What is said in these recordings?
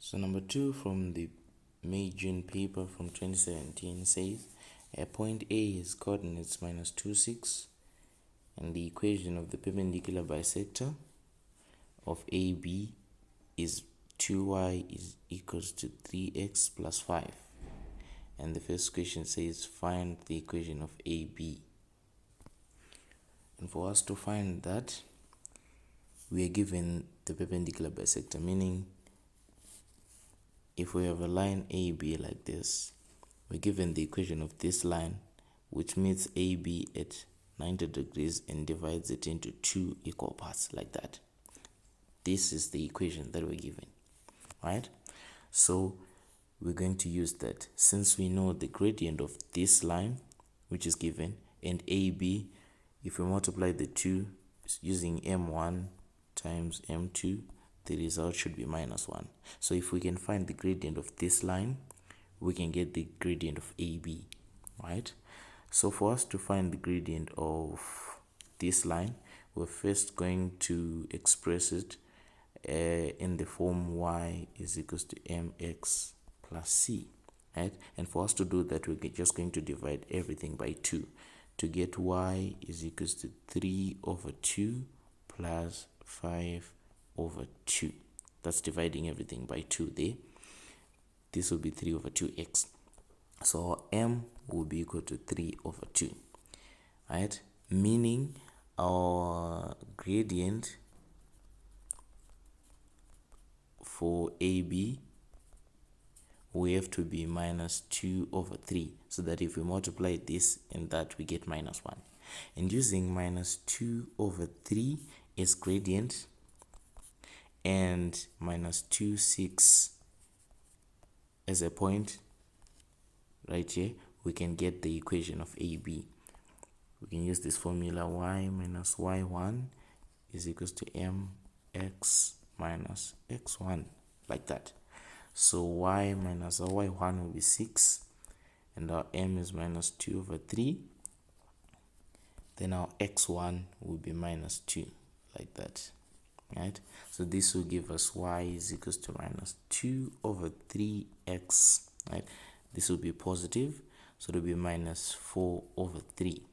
So number 2 from the May June paper from 2017 says a point A has coordinates minus 2, 6, and the equation of the perpendicular bisector of AB is 2y is equals to 3x plus 5. And the first question says find the equation of AB. And for us to find that, we are given the perpendicular bisector, meaning if we have a line AB like this, we're given the equation of this line, which meets AB at 90 degrees and divides it into 2 equal parts like that. This is the equation that we're given, right? So we're going to use that. Since we know the gradient of this line, which is given, and AB, if we multiply the two using M1 times M2, the result should be minus 1. So if we can find the gradient of this line, we can get the gradient of AB, right? So for us to find the gradient of this line, we're first going to express it in the form y is equals to mx plus c, right? And for us to do that, we're just going to divide everything by 2 to get y is equals to 3 over 2 plus 5 over 2. That's dividing everything by 2 there. This will be 3 over 2x. So m will be equal to 3 over 2, right? Meaning our gradient for AB we have to be minus 2 over 3, so that if we multiply this and that, we get minus 1. And using minus 2 over 3 as gradient and minus 2, 6 as a point right here, we can get the equation of AB. We can use this formula: y minus y1 is equals to mx minus x1, like that. So y minus our y1 will be 6, and our m is minus 2 over 3. Then our x1 will be minus 2, like that, right? So this will give us y is equals to minus 2 over 3x, right? This will be positive, so it will be minus 4 over 3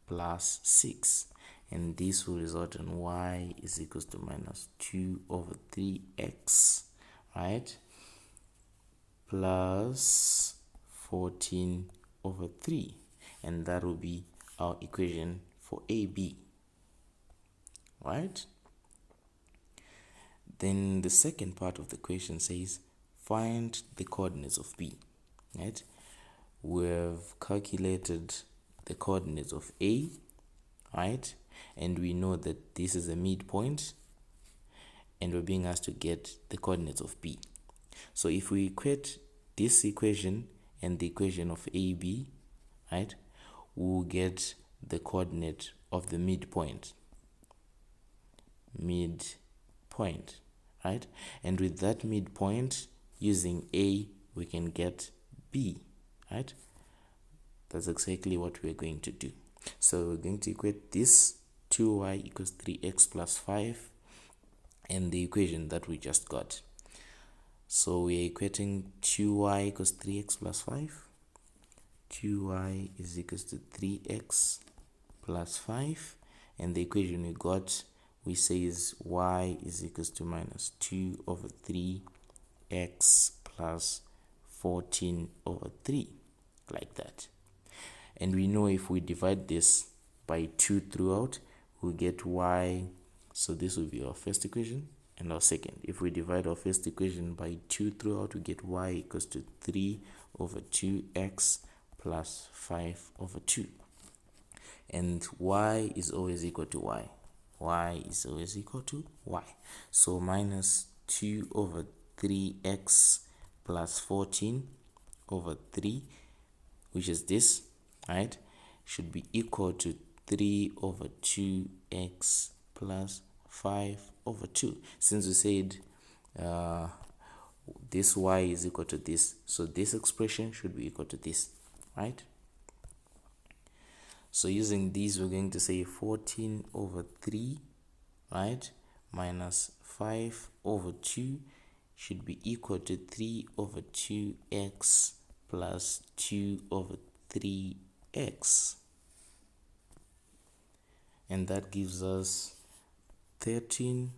plus 6, and this will result in y is equals to minus 2 over 3x, right, plus 14 over 3, and that will be our equation for AB, right? Then the second part of the question says find the coordinates of B, right? We've calculated the coordinates of A, right? And we know that this is a midpoint, and we're being asked to get the coordinates of B. So if we equate this equation and the equation of AB, right, we'll get the coordinate of the midpoint, right? And with that midpoint, using A, we can get B, right? That's exactly what we're going to do. So we're going to equate this 2y equals 3x plus 5 and the equation that we just got. So we are equating 2y equals 3x plus 5. 2y is equals to 3x plus 5. And the equation we got, we say is y is equals to minus 2 over 3x plus 14 over 3, like that. And we know if we divide this by 2 throughout, we'll get y. So this will be our first equation and our second. If we divide our first equation by 2 throughout, we get y equals to 3 over 2x plus 5 over 2. And y is always equal to y. Y is always equal to y. So minus 2 over 3x plus 14 over 3, which is this, right, should be equal to 3 over 2x plus 5 over 2. Since we said this y is equal to this, so this expression should be equal to this, right? So using these, we're going to say 14 over 3, right, minus 5 over 2 should be equal to 3 over 2x plus 2 over 3x. And that gives us 13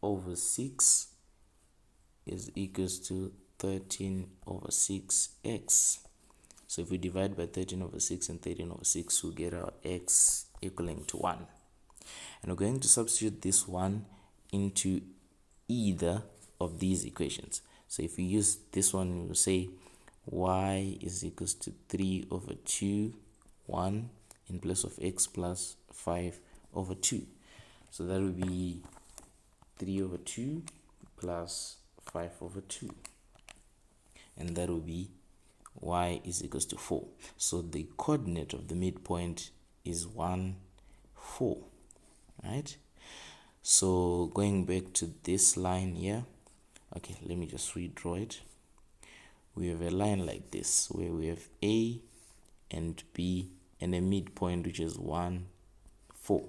over 6 is equals to 13 over 6x. So if we divide by 13 over 6 and 13 over 6, we'll get our x equaling to 1. And we're going to substitute this 1 into either of these equations. So if we use this one, we will say y is equals to 3 over 2, 1 in place of x plus 5 over 2. So that will be 3 over 2 plus 5 over 2. And that will be y is equals to 4. So the coordinate of the midpoint is 1, 4. Right? So going back to this line here, okay, let me just redraw it. We have a line like this where we have A and B and a midpoint which is 1, 4.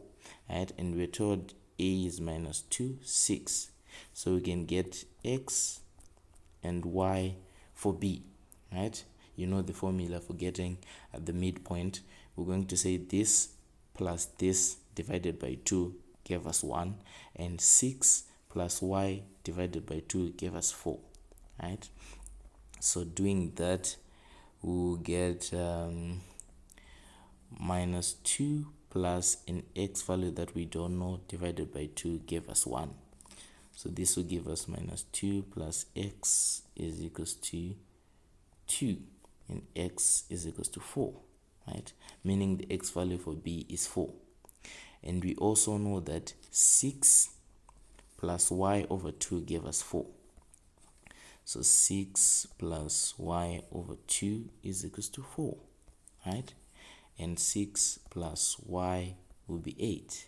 Right? And we're told A is minus 2, 6. So we can get x and y for B. Right? You know the formula for getting at the midpoint. We're going to say this plus this divided by 2 gave us 1, and 6 plus y divided by 2 gave us 4. Right? So doing that, we'll get minus 2 plus an x value that we don't know divided by 2 gave us 1. So this will give us minus 2 plus x is equals to 2, and x is equals to 4, right? Meaning the x value for B is 4. And we also know that 6 plus y over 2 gave us 4. So 6 plus y over 2 is equals to 4, right? And 6 plus y will be 8.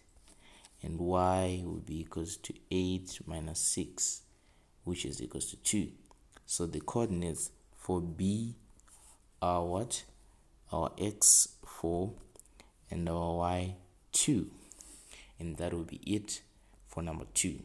And y will be equals to 8 minus 6, which is equals to 2. So the coordinates for B are what? Our x 4 and our y 2. And that will be it for number 2.